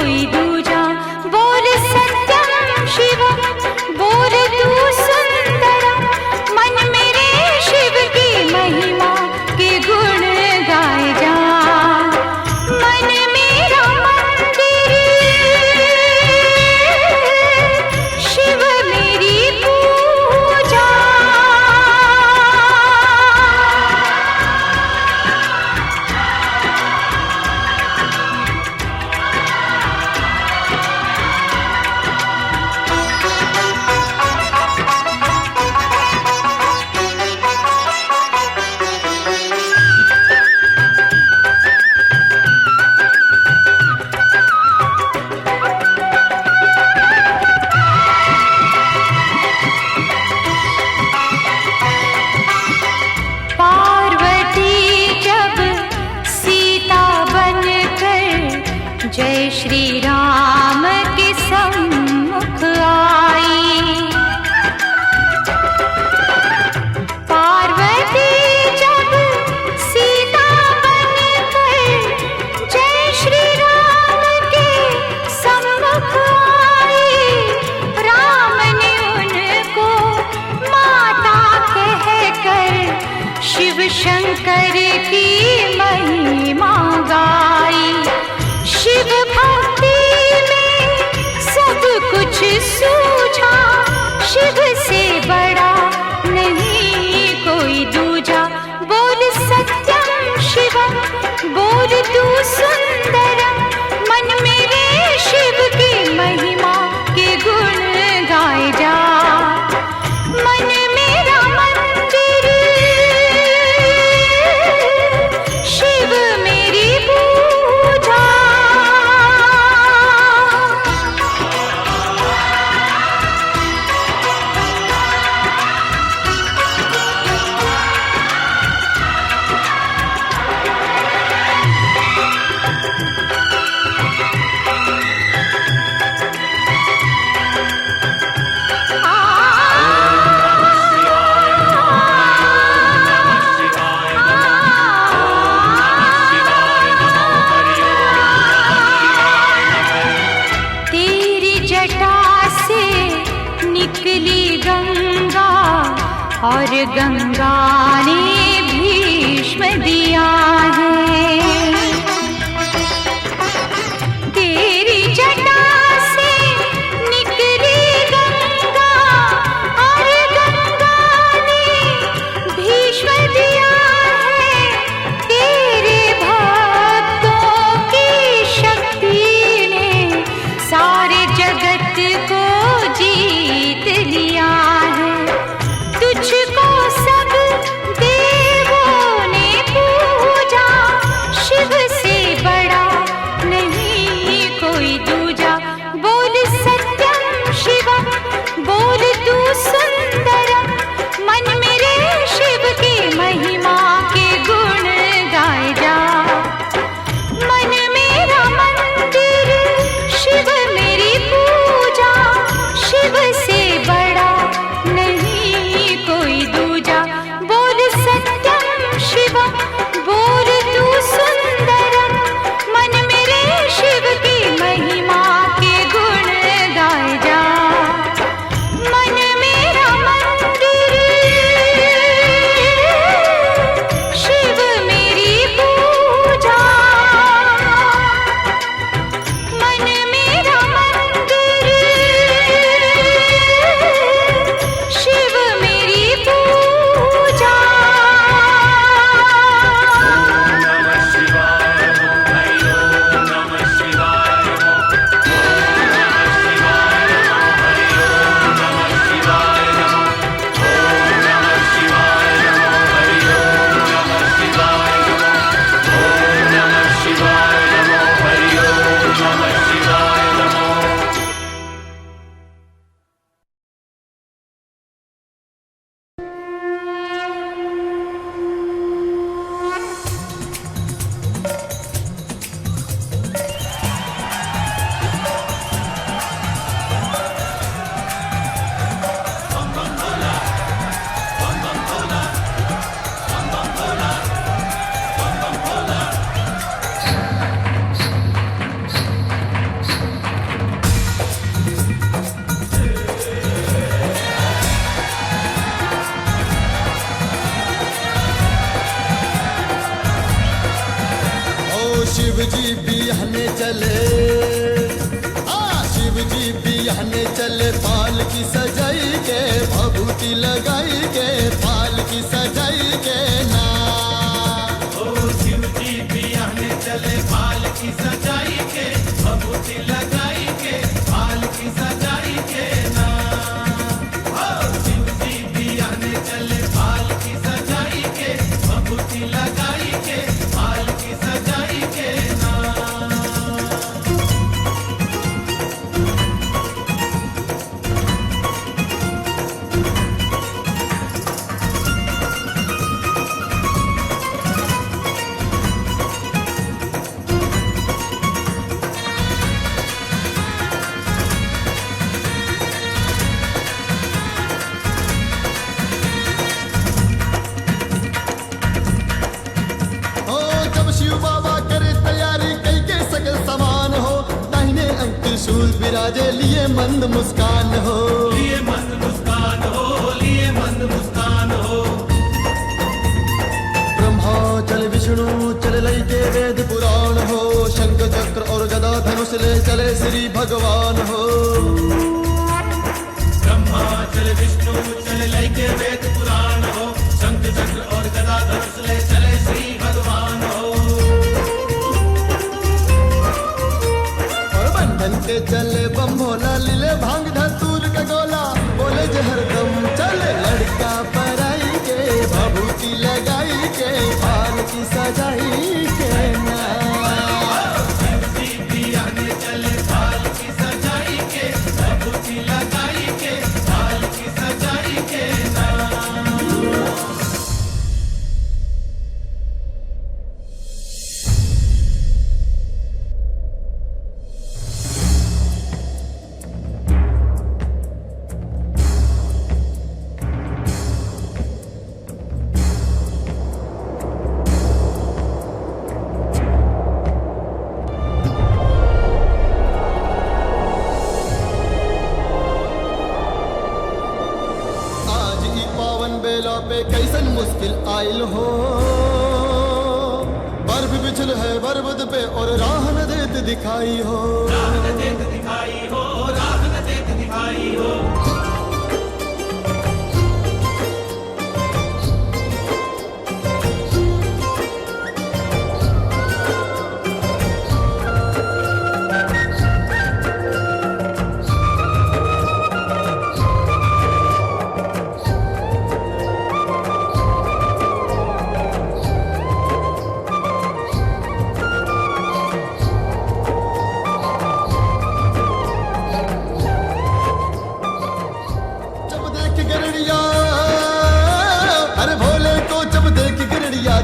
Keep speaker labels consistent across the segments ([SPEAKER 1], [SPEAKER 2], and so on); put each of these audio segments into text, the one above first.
[SPEAKER 1] कोई दूजा। बोल सत्यम शिवम, बोल तू सुंदरम, मन मेरे शिव की महिमा के गुण गाए जा। मन मेरा मंदिर, शिव मेरी पूजा। जय श्री राम के सम्मुख आई। पार्वती जब सीता बनकर जय श्री राम के सम्मुख आई। राम ने उनको माता कहकर शिव शंकर की महिमा गाई। शिव भक्ति में सब कुछ सूझा, शिव से बड़ा नहीं कोई दूजा। बोल सत्यम शिवम, बोल तू सुंदरम, मन मेरे शिव की महिमा के गुण गाए जा। मन मेरा मंदिर, शिव मेरी पूजा। निकली गंगा और गंगा ने भीष्म दिया है। तेरी जटा से निकली गंगा और गंगा ने भीष्म दिया है। तेरे भक्तों की शक्ति ने सारे जगत को जीत लिया है। तुझको सब देवों ने पूजा।
[SPEAKER 2] चले, शिव जी बियाने चले पाल की सजाई के, भभूति लगाई के पाल की सजाई के ना।
[SPEAKER 3] ओ शिव जी बियाने चले पाल की सजाई के, भभूति लगाई के पाल की सजाई के ना। ओ शिव जी बियाने चले पाल की सजाई के, भभूति लगाई के पाल की सजाई के ना।
[SPEAKER 2] शिव बाबा करे तैयारी कई के सकल समान हो, दाहिने अंक त्रिशूल विराजे लिए मंद मुस्कान हो,
[SPEAKER 3] लिए मंद मुस्कान हो, लिए मंद मुस्कान हो।
[SPEAKER 2] ब्रह्मा चले विष्णु चले लई के वेद पुराण हो, शंख चक्र और गदा धनुष ले चले श्री भगवान हो।
[SPEAKER 3] ब्रह्मा चले विष्णु चले लई के वेद पुराण हो, शंख चक्र और गदा धनुष ले चले श्री भगवान हो।
[SPEAKER 2] बंधन के चले बम भोला लीले भांग धतूर का गोला, बोले जहर दम चले लड़का पराई के, भभूति लगाई के पाल की सजाई के ना।
[SPEAKER 3] शिव जी बियाने चले पाल की सजाई के, भभूति लगाई के पाल की सजाई के ना।
[SPEAKER 2] बेला पे कैसन मुश्किल आयल हो, बर्फ बिछल है बर्बद पे और राह न देत दिखाई हो,
[SPEAKER 3] राह न देत दिखाई हो, राह न देत दिखाई हो।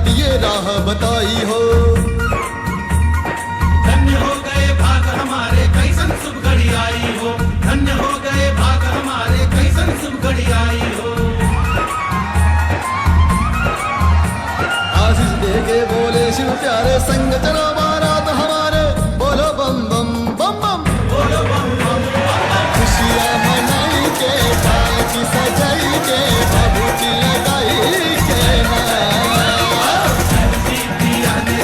[SPEAKER 2] दिए राह बताई हो।
[SPEAKER 3] धन्य हो गए भाग हमारे कैसन शुभ घड़ी आई हो, धन्य हो गए भाग हमारे कैसन शुभ घड़ी आई हो।
[SPEAKER 2] आशीष देके बोले शिव प्यारे संग चलो बारात हमारे, बोलो बम बम बम बम,
[SPEAKER 3] बोलो बम बम बम बम।
[SPEAKER 2] खुशियाँ मनाई के पाल की सजाई के, भभूति लगाई के ना।
[SPEAKER 3] शिव जी बियाने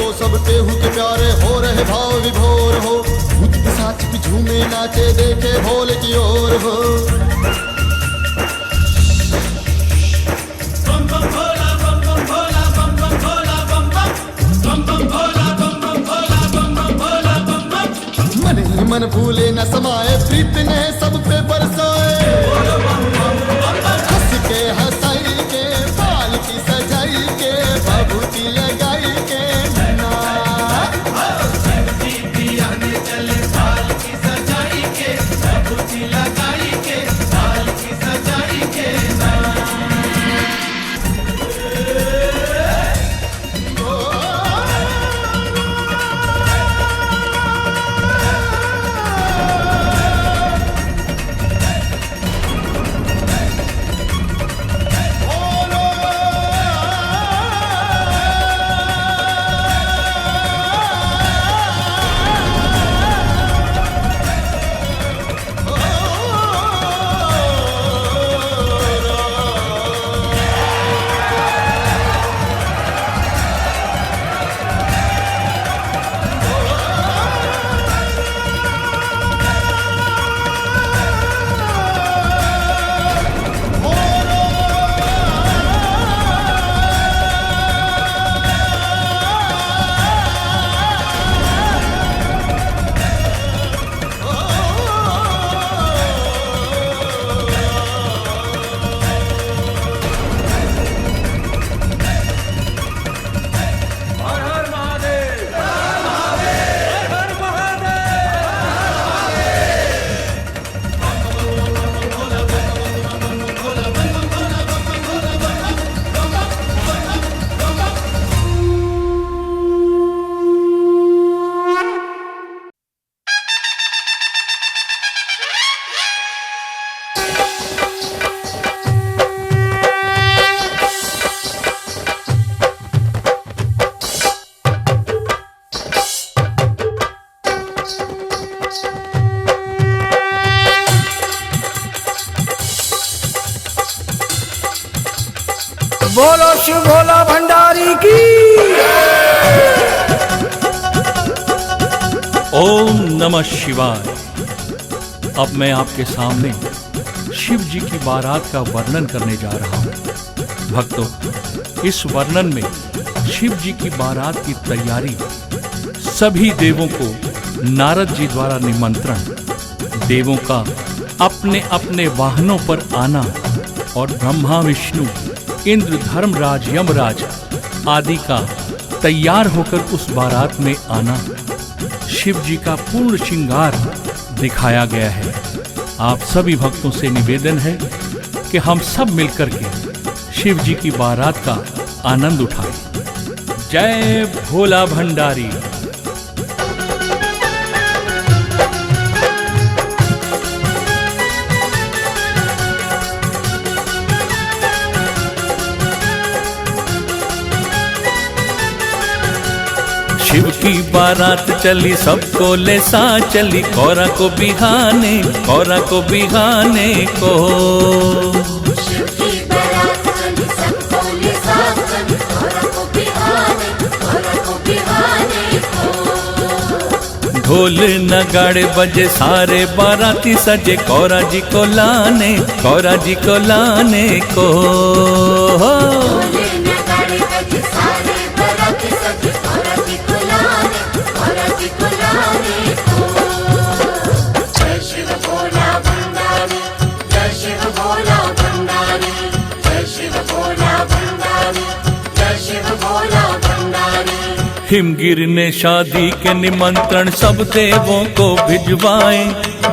[SPEAKER 2] तो सब केहू के प्यारे हो रहे भाव विभोर हो। भूत पिशाच भी झूमे नाचे देखे भोले की ओर हो।
[SPEAKER 3] बम बम भोला बम बम भोला बम बम भोला बम बम बम बम भोला बम बम भोला बम बम भोला बम बम।
[SPEAKER 2] मन ही मन भूले न समाए, प्रीत ने सब पे बरसाए। हंस के हंसाई के बाल की सजाई के भभूति लगाई के ना।
[SPEAKER 3] शिवजी भी आने चले बाल की सजाई के, भभूति लगाई के, बाल की सजाई के ना।
[SPEAKER 4] बोलो शिव भोला भंडारी की।
[SPEAKER 5] ओम नमः शिवाय। अब मैं आपके सामने शिव जी की बारात का वर्णन करने जा रहा हूँ। भक्तों, इस वर्णन में शिव जी की बारात की तैयारी, सभी देवों को नारद जी द्वारा निमंत्रण, देवों का अपने अपने वाहनों पर आना और ब्रह्मा विष्णु इंद्र धर्मराज यमराज आदि का तैयार होकर उस बारात में आना, शिव जी का पूर्ण श्रृंगार दिखाया गया है। आप सभी भक्तों से निवेदन है कि हम सब मिलकर के शिव जी की बारात का आनंद उठाएं। जय भोला भंडारी। शिव की बारात चली सबको ले सा चली, कौरा को बिहाने, कौरा को बिहाने को।
[SPEAKER 6] शिव की बारात चली सबको ले साथ चली, कौरा को बिहाने, कौरा को बिहाने को।
[SPEAKER 5] ढोल नगाड़े बजे सारे बाराती सजे, कौरा जी को लाने, कौरा जी को लाने को।
[SPEAKER 6] ढोले नगाड़े बजे सारे बाराती सजे, कौरा जी को लाने, कौरा जी को लाने को। जय शिव भोला भंडारी, जय शिव भोला भंडारी, जय शिव भोला भंडारी, जय शिव भोला भंडारी।
[SPEAKER 5] हिमगिर ने शादी के निमंत्रण सब देवों को भिजवाए,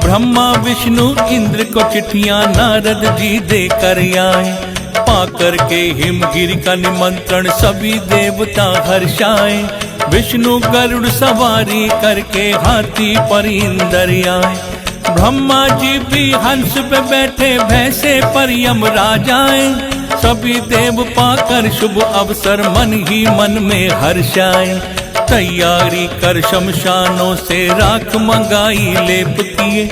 [SPEAKER 5] ब्रह्मा विष्णु इंद्र को चिट्ठियां नारद जी दे कर आए। पाकर के हिमगिर का निमंत्रण सभी देवता हर्षाए, विष्णु गरुड़ सवारी करके हाथी पर इंदर आए। ब्रह्मा जी भी हंस पे बैठे भैंसे पर यमराज आए, सभी देव पाकर शुभ अवसर मन ही मन में हर्षाए। तैयारी कर शमशानों से राख मंगाई लेप किए,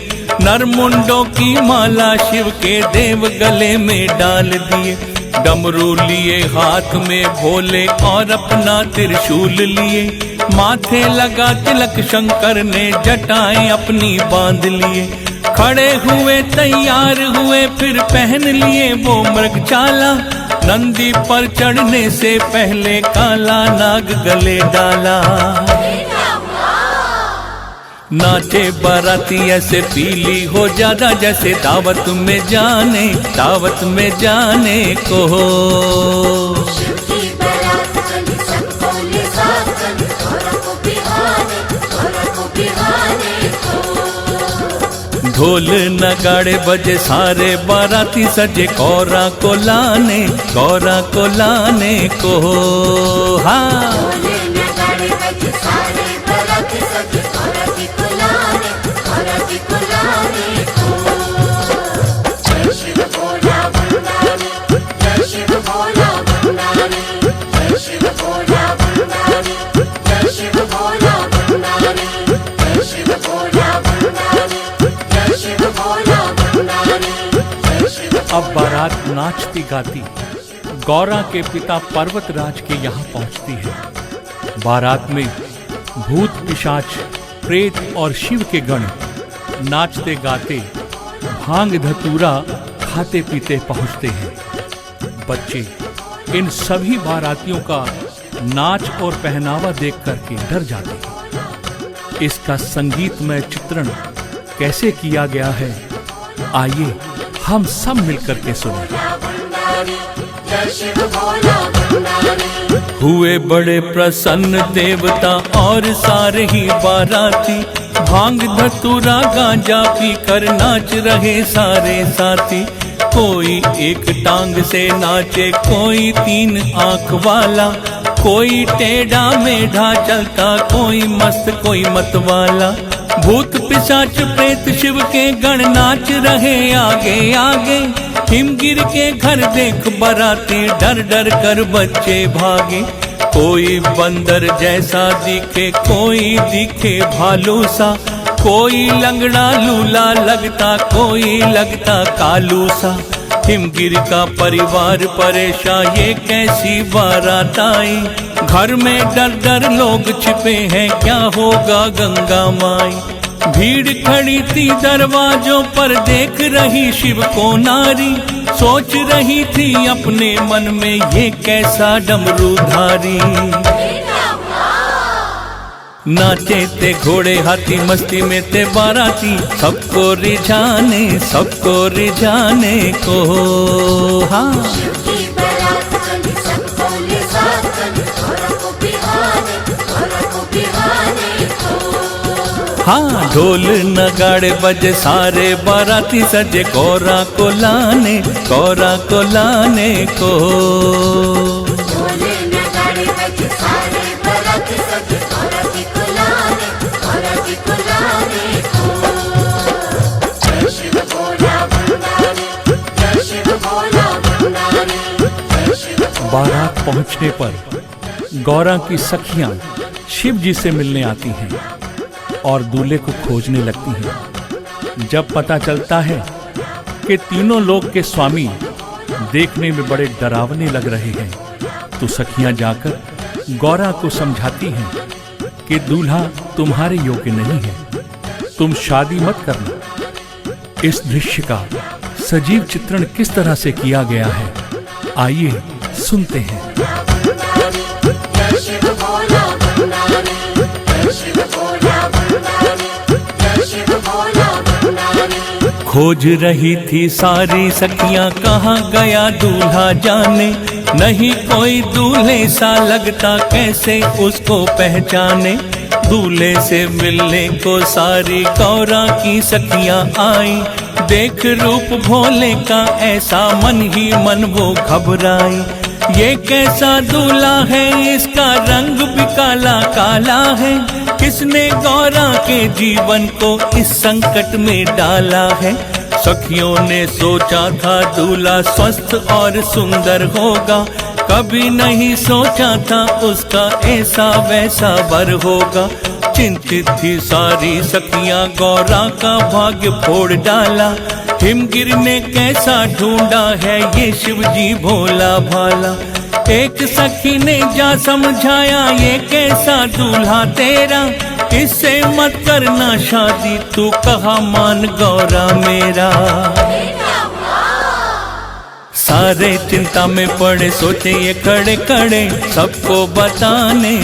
[SPEAKER 5] नरमुंडों की माला शिव के देव गले में डाल दिए। डमरू लिए हाथ में भोले और अपना त्रिशूल लिए, माथे लगा तिलक शंकर ने जटाएं अपनी बांध लिए। खड़े हुए तैयार हुए फिर पहन लिए वो मृगछाला। नंदी पर चढ़ने से पहले काला नाग गले डाला। नाचे बाराती ऐसे पीली हो ज्यादा जैसे दावत में जाने को हो।
[SPEAKER 6] शिव की बारात चली सबको ले साथ चली, गौरा को बिहाने को।
[SPEAKER 5] ढोल नगाड़े बजे सारे बाराती सजे गौरा को लाने को हो। हाँ
[SPEAKER 6] ढोले नगाड़े बजे सारे बारात सजे गौरा जी को लाने को। जय शिव भोला भंडारी, जय शिव भोला भंडारी, जय शिव भोला भंडारी, जय शिव भोला भंडारी, जय शिव भोला भंडारी, जय शिव भोला भंडारी, जय शिव।
[SPEAKER 5] अब बारात नाचती गाती गौरा के पिता पर्वतराज के यहाँ पहुँचती है। बारात में भूत पिशाच प्रेत और शिव के गण नाचते गाते भांग धतूरा खाते पीते पहुँचते हैं। बच्चे इन सभी बारातियों का नाच और पहनावा देख करके डर जाते हैं। इसका संगीतमय चित्रण कैसे किया गया है, आइए हम सब मिलकर के सुने।
[SPEAKER 6] जय शिव भोला भंडारी।
[SPEAKER 5] हुए बड़े प्रसन्न देवता और सारे ही बाराती। भांग धतूरा गांजा पी कर नाच रहे सारे साथी। कोई एक टांग से नाचे, कोई 3 आंख वाला, कोई टेढ़ा मेढ़ा चलता, कोई मस्त कोई मत वाला। भूत पिशाच प्रेत शिव के गण नाच रहे आगे आगे। हिमगिर के घर देख बराती डर डर कर बच्चे भागे। कोई बंदर जैसा दिखे, कोई दिखे भालू सा, कोई लंगड़ा लूला लगता, कोई लगता कालू सा। हिमगिर का परिवार परेशान, ये कैसी बारात आई। घर में डर डर लोग छिपे हैं, क्या होगा गंगा माई। भीड़ खड़ी थी दरवाजों पर देख रही शिव को नारी। सोच रही थी अपने मन में ये कैसा डमरूधारी। नाचे थे घोड़े हाथी मस्ती में थे बाराती। सबको रिझाने को। हाँ
[SPEAKER 6] शिव की बारात चली सबको ले साथ चली, गौरा को बिहाने को।
[SPEAKER 5] हाँ ढोल नगाड़े बजे सारे बाराती सजे गौरा को लाने को।
[SPEAKER 6] ढोले नगाड़े बजे सारे बाराती सजे गौरा जी को लाने को। जय शिव भोला भंडारी, जय शिव भोला भंडारी, जय शिव भोला।
[SPEAKER 5] बारात पहुंचने पर गौरा की सखियां शिव जी से मिलने आती हैं और दूल्हे को खोजने लगती हैं। जब पता चलता है कि तीनों लोक के स्वामी देखने में बड़े डरावने लग रहे हैं, तो सखियां जाकर गौरा को समझाती हैं कि दूल्हा तुम्हारे योग्य नहीं है, तुम शादी मत करना। इस दृश्य का सजीव चित्रण किस तरह से किया गया है, आइए सुनते हैं।
[SPEAKER 6] जय शिव भोला भंडारी, जय शिव भोला भंडारी, जय शिव भोला भंडारी।
[SPEAKER 5] खोज रही थी सारी सखियां कहाँ गया दूल्हा जाने। नहीं कोई दूल्हे सा लगता, कैसे उसको पहचाने। दूल्हे से मिलने को सारी गौरा की सखियां आई। देख रूप भोले का ऐसा मन ही मन वो घबराई। ये कैसा दूल्हा है, इसका रंग भी काला काला है। किसने गौरा के जीवन को इस संकट में डाला है। सखियों ने सोचा था दूल्हा स्वस्थ और सुंदर होगा, कभी नहीं सोचा था उसका ऐसा वैसा वर होगा। चिंतित थी सारी सखियां, गौरा का भाग्य फोड़ डाला। हिमगिर ने कैसा ढूंढा है ये शिव जी भोला भाला। एक सखी ने जा समझाया ये कैसा दूल्हा तेरा, इससे मत करना शादी, तू कहा मान गौरा मेरा। सारे चिंता में पड़े सोचे ये खड़े खड़े, सबको बताने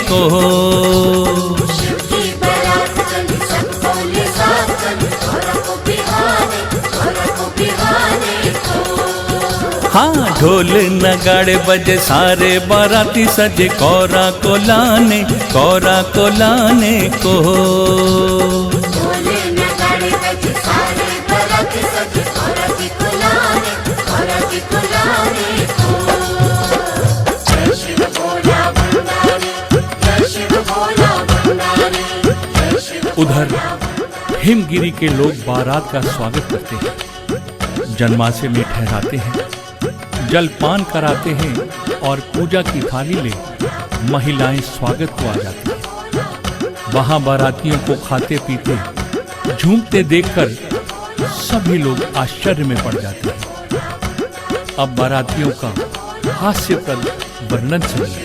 [SPEAKER 5] को।
[SPEAKER 6] शिव की बारात चली, सबको ले साथ चली, गौरा को बिहाने को।
[SPEAKER 5] हाँ ढोल नगाड़े बजे, सारे बाराती सजे, गौरा को लाने को।
[SPEAKER 6] ढोले नगाड़े बजे, सारे बाराती सजे, गौरा जी को लाने को। जय शिव भोला भंडारी, जय शिव भोला भंडारी, जय शिव।
[SPEAKER 5] उधर हिमगिरी के लोग बारात का स्वागत करते हैं, जन्माशय में ठहराते हैं, जलपान कराते हैं और पूजा की थाली ले महिलाएं स्वागत को आ जाती हैं। वहां बारातियों को खाते पीते झूमते देखकर सभी लोग आश्चर्य में पड़ जाते हैं। अब बारातियों का हास्यप्रद वर्णन सुनिए।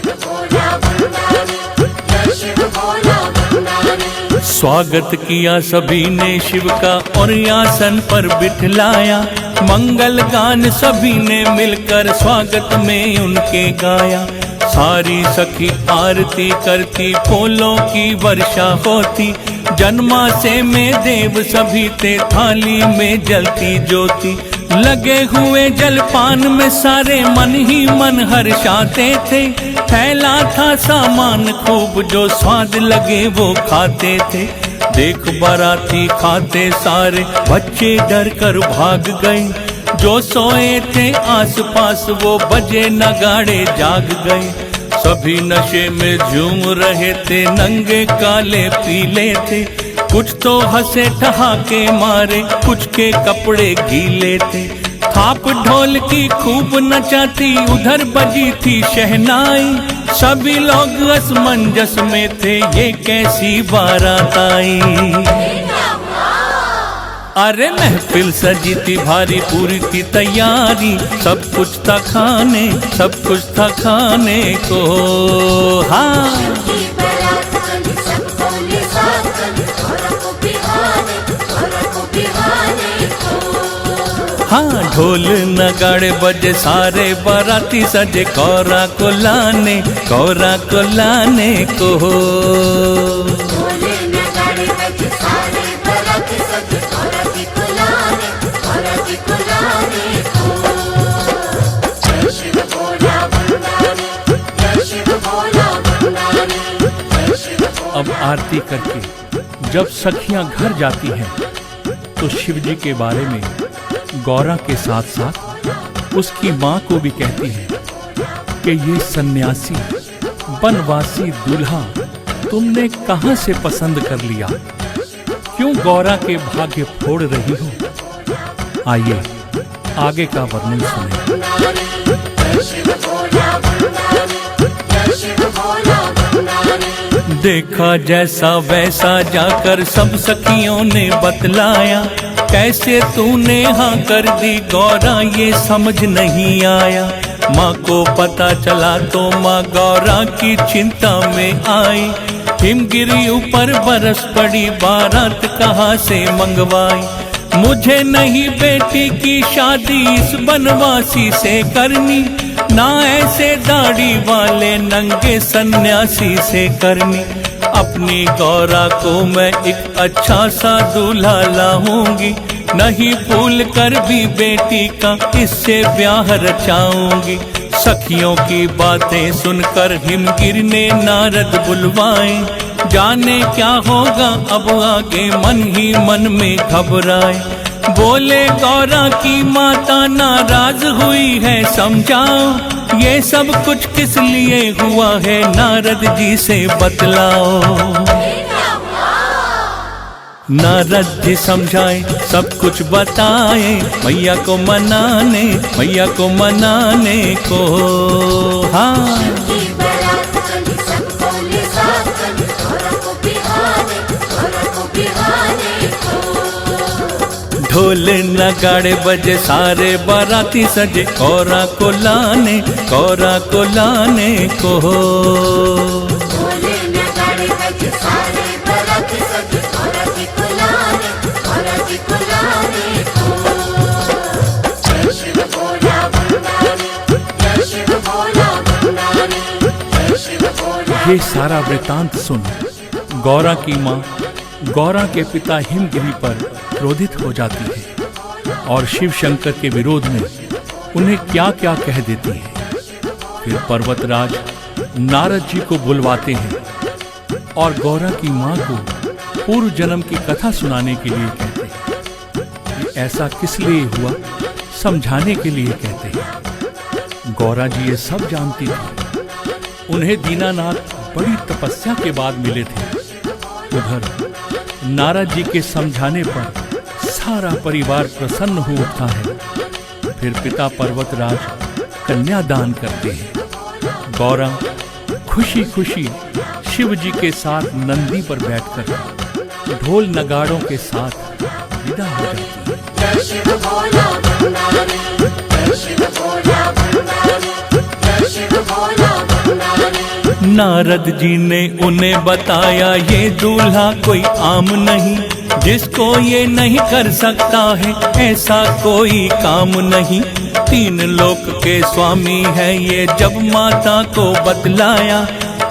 [SPEAKER 5] स्वागत किया सभी ने शिव का और आसन पर बिठलाया, मंगल गान सभी ने मिलकर स्वागत में उनके गाया। सारी सखी आरती करती, फूलों की वर्षा होती, जन्माशय में देव सभी थे, थाली में जलती ज्योति। लगे हुए जलपान में सारे मन ही मन हर्षाते थे, फैला था सामान खूब, जो स्वाद लगे वो खाते थे। देख बाराती खाते सारे, बच्चे डर कर भाग गए, जो सोए थे आसपास वो बजे नगाड़े जाग गए। सभी नशे में झूम रहे थे, नंगे काले पीले थे, कुछ तो हंसे ठहाके मारे, कुछ के कपड़े गीले थे। थाप ढोल की खूब नचाती, उधर बजी थी शहनाई, सभी लोग असमंजस में थे, ये कैसी बारात आई। अरे महफिल सजी थी भारी, पूरी थी तैयारी, सब कुछ था खाने को। हाँ हाँ ढोल नगाड़े बजे, सारे बाराती सजे, गौरा को लाने को।
[SPEAKER 6] ढोले नगाड़े बजे, सारे बाराती सजे, गौरा जी को लाने को। जय शिव भोला भंडारी, जय शिव भोला भंडारी, जय शिव भोला।
[SPEAKER 5] अब आरती करके जब सखियां घर जाती हैं तो शिव जी के बारे में गौरा के साथ साथ उसकी माँ को भी कहती है कि ये सन्यासी बनवासी दूल्हा तुमने कहां से पसंद कर लिया, क्यों गौरा के भाग्य फोड़ रही हो। आइए आगे का वर्णन सुने।
[SPEAKER 6] जय शिव भोला भंडारी, जय शिव भोला भंडारी।
[SPEAKER 5] देखा जैसा वैसा जाकर सब सखियों ने बतलाया, कैसे तूने हाँ कर दी गौरा ये समझ नहीं आया। माँ को पता चला तो माँ गौरा की चिंता में आई, हिमगिरी ऊपर बरस पड़ी, बारात कहाँ से मंगवाई। मुझे नहीं बेटी की शादी इस बनवासी से करनी, ना ऐसे दाढ़ी वाले नंगे सन्यासी से करनी। अपनी गौरा को मैं एक अच्छा सा दूल्हा लाऊंगी, नहीं भूल कर भी बेटी का इससे ब्याह रचाऊंगी। सखियों की बातें सुनकर हिमगिरी ने नारद बुलवाए, जाने क्या होगा अब आगे, मन ही मन में घबराए। बोले गौरा की माता नाराज हुई है, समझाओ ये सब कुछ किस लिए हुआ है, नारद जी से बतलाओ। नारद जी समझाए सब कुछ बताए, मैया को मनाने को। हाँ ढोल नगाड़े बजे सारे बाराती सजे कौरा को लाने को
[SPEAKER 6] बोले नगाड़े बजे सारे बराती सजे औरती को लाने को। जय शिव भोला भंडारी, जय शिव भोला भंडारी, जय शिव भोला।
[SPEAKER 5] ये सारा वृतांत सुन गौरा की माँ गौरा के पिता हिमगिरी पर क्रोधित हो जाती है और शिव शंकर के विरोध में उन्हें क्या क्या कह देती है। फिर पर्वतराज नारद जी को बुलवाते हैं और गौरा की माँ को पूर्व जन्म की कथा सुनाने के लिए कहते हैं। ये ऐसा किस लिए हुआ समझाने के लिए कहते हैं। गौरा जी ये सब जानती थी। उन्हें दीनानाथ बड़ी तपस्या के बाद मिले थे। उधर नारद जी के समझाने पर सारा परिवार प्रसन्न हो उठता है। फिर पिता पर्वतराज कन्यादान करते हैं। गौरा खुशी खुशी शिव जी के साथ नंदी पर बैठकर ढोल नगाड़ों के साथ विदा हो जाती है।
[SPEAKER 6] जय शिव भोला भंडारी, जय शिव भोला भंडारी, जय शिव भोला भंडारी।
[SPEAKER 5] नारद जी ने उन्हें बताया ये दूल्हा कोई आम नहीं, जिसको ये नहीं कर सकता है ऐसा कोई काम नहीं। 3 लोक के स्वामी है ये जब माता को बतलाया,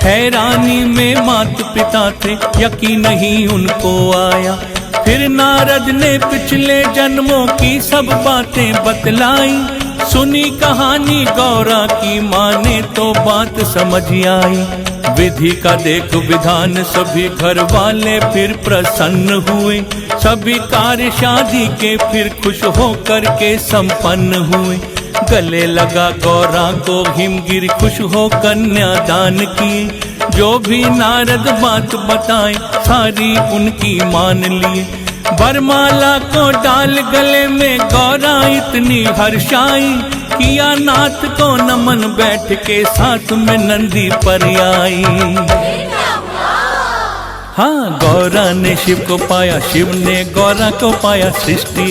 [SPEAKER 5] हैरानी में माता पिता थे यकीन नहीं उनको आया। फिर नारद ने पिछले जन्मों की सब बातें बतलाई, सुनी कहानी गौरा की माँ ने तो बात समझ आई। विधि का देख विधान सभी घर वाले फिर प्रसन्न हुए, सभी कार्य शादी के फिर खुश होकर के संपन्न हुए। गले लगा गौरा को हिमगिरी खुश हो कन्यादान किए, जो भी नारद बात बताए सारी उनकी मान लिए। वरमाला को डाल गले में गौरा इतनी हर्षाई, किया नाथ को नमन बैठ के साथ में नंदी पर आई। हाँ गौरा ने शिव को पाया, शिव ने गौरा को पाया, सृष्टि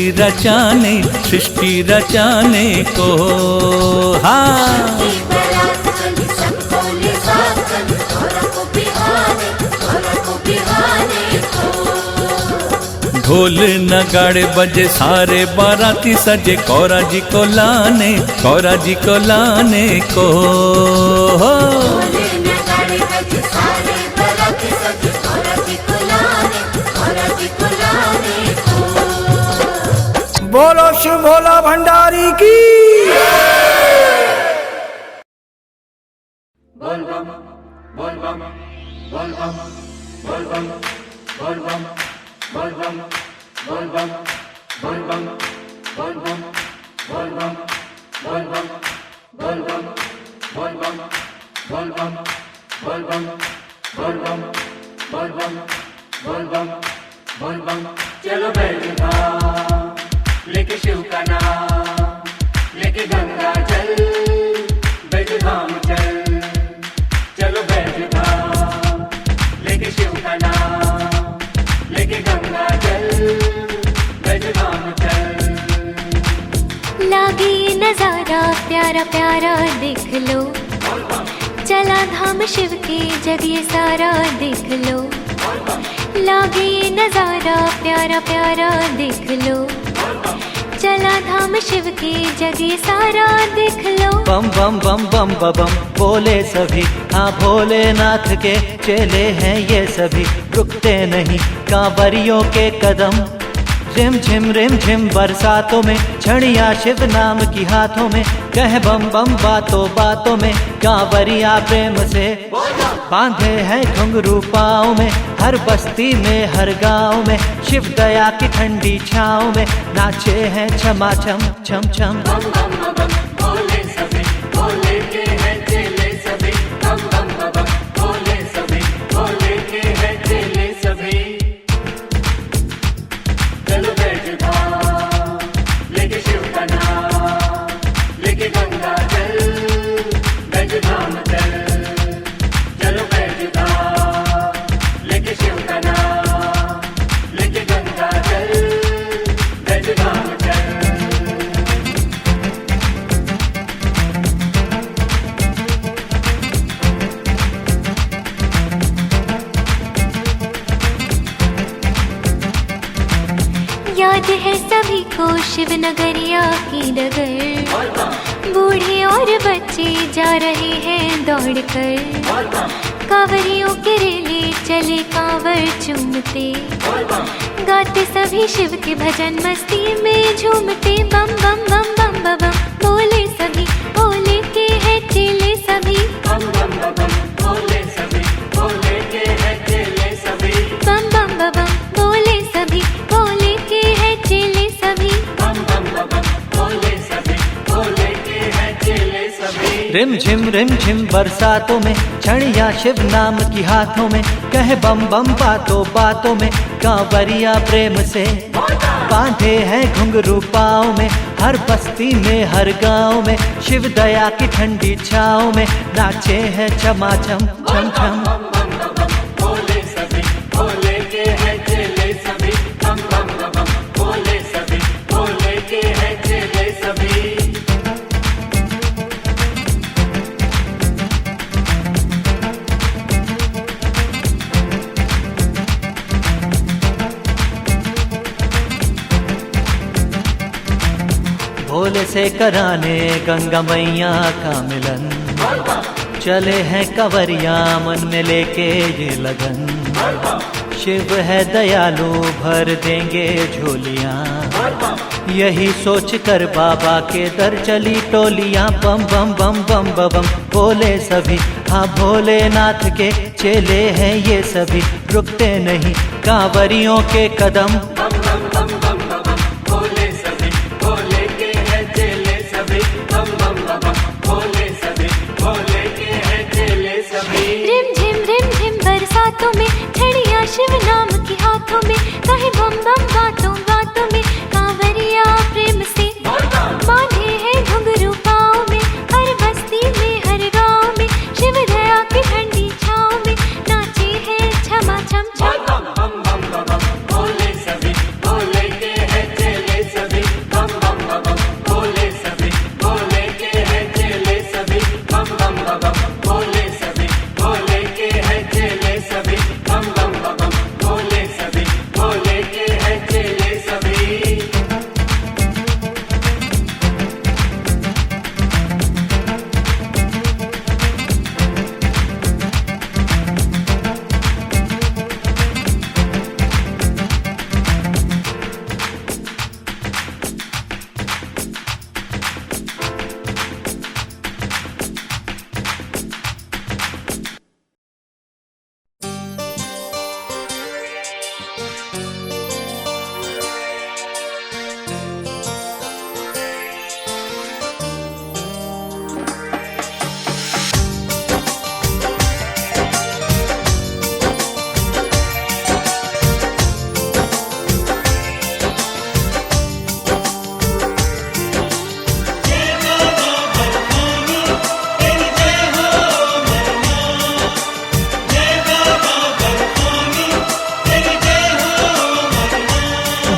[SPEAKER 5] रचाने को। हाँ ढोल नगाड़े बजे सारे बाराती सजे गौरा जी को लाने को।
[SPEAKER 4] बोलो शिव भोला भंडारी की।
[SPEAKER 3] बोल बम बोल बम बोल बम बोल बम बोल बम बोल बम बोल बम बोल बम बोल बम बोल बम बोल बम बोल बम बोल बम बोल बम बोल बम बोल बम बोल बम बोल बम बोल बम। चलो बैठा लेके शिव का नाम, लेके गंगा जल बैठधाम चल। चलो बैठा लेके शिव का नाम, लेके गंगा जल बैठधाम चल।
[SPEAKER 1] लागे नजारा प्यारा प्यारा देख लो, चला धाम शिव के जग ये सारा देख लो। लागे नजारा प्यारा प्यारा देख लो, चला धाम शिव के जग ये सारा देख लो।
[SPEAKER 7] बम बम बम बम बम बोले सभी, हाँ भोलेनाथ के चेले हैं ये सभी। रुकते नहीं कांवरियों के कदम, झिम झिम रिम झिम बरसातों में, छड़िया शिव नाम की हाथों में। कह बम बम बातों बातों में, कांवरिया प्रेम से बांधे हैं घुंघरू पाँव में। हर बस्ती में हर गांव में शिव दया की ठंडी छाँव में नाचे हैं छमा छम छम छम।
[SPEAKER 6] बम बम बम बोले सभी, बोले के हैं चेले सभी। बम बम बम बोले सभी, बोले के हैं चेले सभी। चलो बैठा लेके शिव का नाम, लेके गंगा जल बैठधाम चल। चलो बैठा लेके शिव का नाम, लेके गंगा जल बैठधाम
[SPEAKER 1] को शिव नगरिया की डगर। बूढ़े और बच्चे जा रहे हैं दौड़कर, कांवरियों के रेले चले कांवर चूमते, गाते सभी शिव के भजन मस्ती में झूमते। बम बम बम बम बम बम बोले सभी, बोले के है चेले सभी।
[SPEAKER 6] बम बम बम बोले सभी, बोले के है चेले सभी।
[SPEAKER 1] बम बम बम बोले सभी, बोले के है चेले सभी।
[SPEAKER 6] बम बम बम बोले सभी, बोले के है चेले सभी।
[SPEAKER 7] रिम झिम बरसातों में छड़िया शिव नाम की हाथों में, कहे बम बम बातों बातों में, कांवरिया प्रेम से बांधे हैं घुंघरू पाँव में। हर बस्ती में हर गांव में शिव दया की ठंडी छाँव में नाचे हैं छमाछम छम छम।
[SPEAKER 6] बोले सभी, बोले के है चेले सभी। बम बम बम बोले सभी, बोले के है चेले सभी।
[SPEAKER 7] भोले से कराने गंगा मैया का मिलन, चले हैं कंवरिया मन में लेके ये लगन। शिव है दयालु भर देंगे झोलियाँ, यही सोच कर बाबा के दर चली टोलियाँ। बम बम बम बम बम बोले सभी, हाँ भोलेनाथ के चेले हैं ये सभी, रुकते नहीं कांवरियों के कदम।
[SPEAKER 6] बोले सभी, बोले के है चेले सभी। बम बम बम बोले सभी, बोले के है चेले सभी।
[SPEAKER 1] रिम झिम बरसातों में छड़िया शिव नाम की हाथों में, कहे बम बम बातों बातों में, कांवरिया प्रेम से बांधे हैं घुंघरू पाँव में। हर बस्ती में हर गांव में शिव दया की ठंडी छाँव में नाचे हैं छमा छम छम।
[SPEAKER 6] बम बम बम बोले सभी, बोले के है चेले सभी। बम बम बम बोले सभी, बोले के है चेले सभी। बम बम बम बोले सभी, बोले के है चेले सभी। बम बम बम बोले सभी, बोले के है चेले सभी।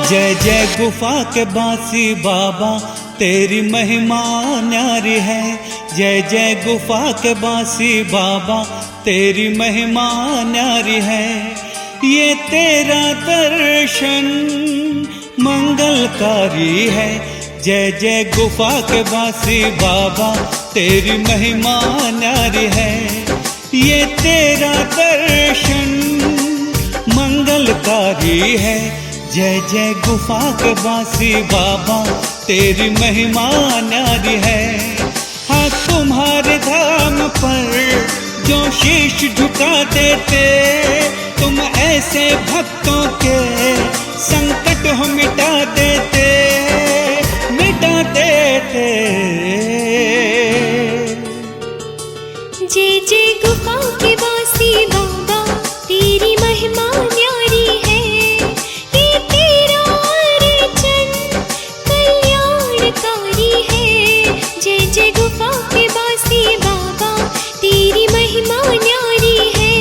[SPEAKER 8] जय जय गुफा के बांसी बाबा तेरी महिमा न्यारी है। जय जय गुफा के बांसी बाबा तेरी महिमा न्यारी है। ये तेरा दर्शन मंगलकारी है। जय जय गुफा के बांसी बाबा तेरी महिमा न्यारी है। ये तेरा दर्शन मंगलकारी है। जय जय गुफा के बांसी बाबा तेरी महिमा न्यारी है। हाँ तुम्हारे धाम पर जो शीश झुका देते, तुम ऐसे भक्तों के संकट हो मिटा देते, मिटा देते।
[SPEAKER 1] जय जय गुफा के बांसी बाबा तेरी महिमा न्यारी है। ये तेरा अर्चन कल्याणकारी है। जय जय गुफा के बांसी बाबा तेरी महिमा न्यारी है।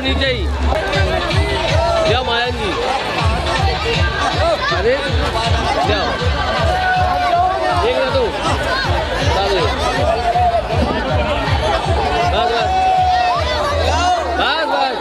[SPEAKER 9] नीचे ही जाओ माया जी। अरे जाओ देख रहा तू बस बस बस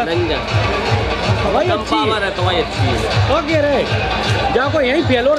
[SPEAKER 10] रहेगा? हवाई
[SPEAKER 9] कम
[SPEAKER 10] अच्छी है।
[SPEAKER 9] पावर है तो वही अच्छी है।
[SPEAKER 10] ओके रे जाको यहीं फेलो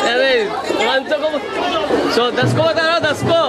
[SPEAKER 9] अरे 500 को 10 को बता रहा हूँ, 10 को।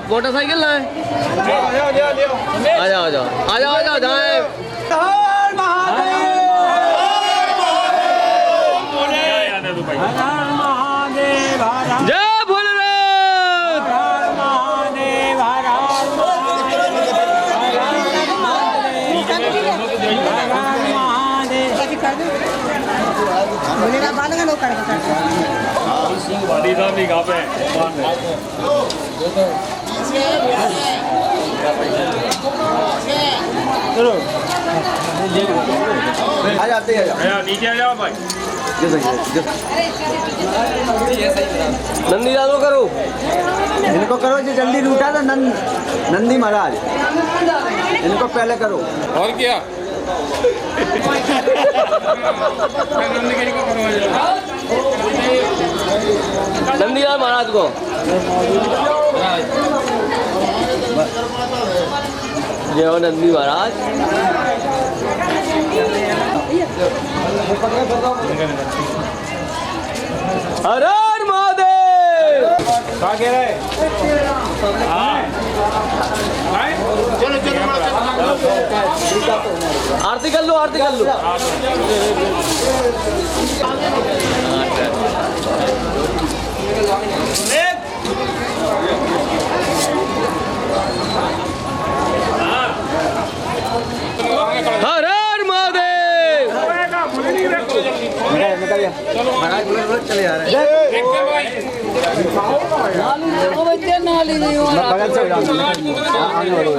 [SPEAKER 9] मोटरसाइकिल ना है, आ जाओ जाए। जय भोलेनाथ।
[SPEAKER 10] नीचे आ जाओ भाई।
[SPEAKER 9] नंदी लालो करो,
[SPEAKER 11] इनको करो जो जल्दी लूटा था नंदी महाराज, इनको पहले करो।
[SPEAKER 10] और क्या
[SPEAKER 9] नंदीलाल महाराज को जय हो नंदी महाराज। हर हर महादेव।
[SPEAKER 10] कहाँ कह रहे?
[SPEAKER 9] आरती कर लो, आरती कर लो। हर हर महादेव।
[SPEAKER 11] चले आ रहे हैं। बगल से आगे बढ़ो।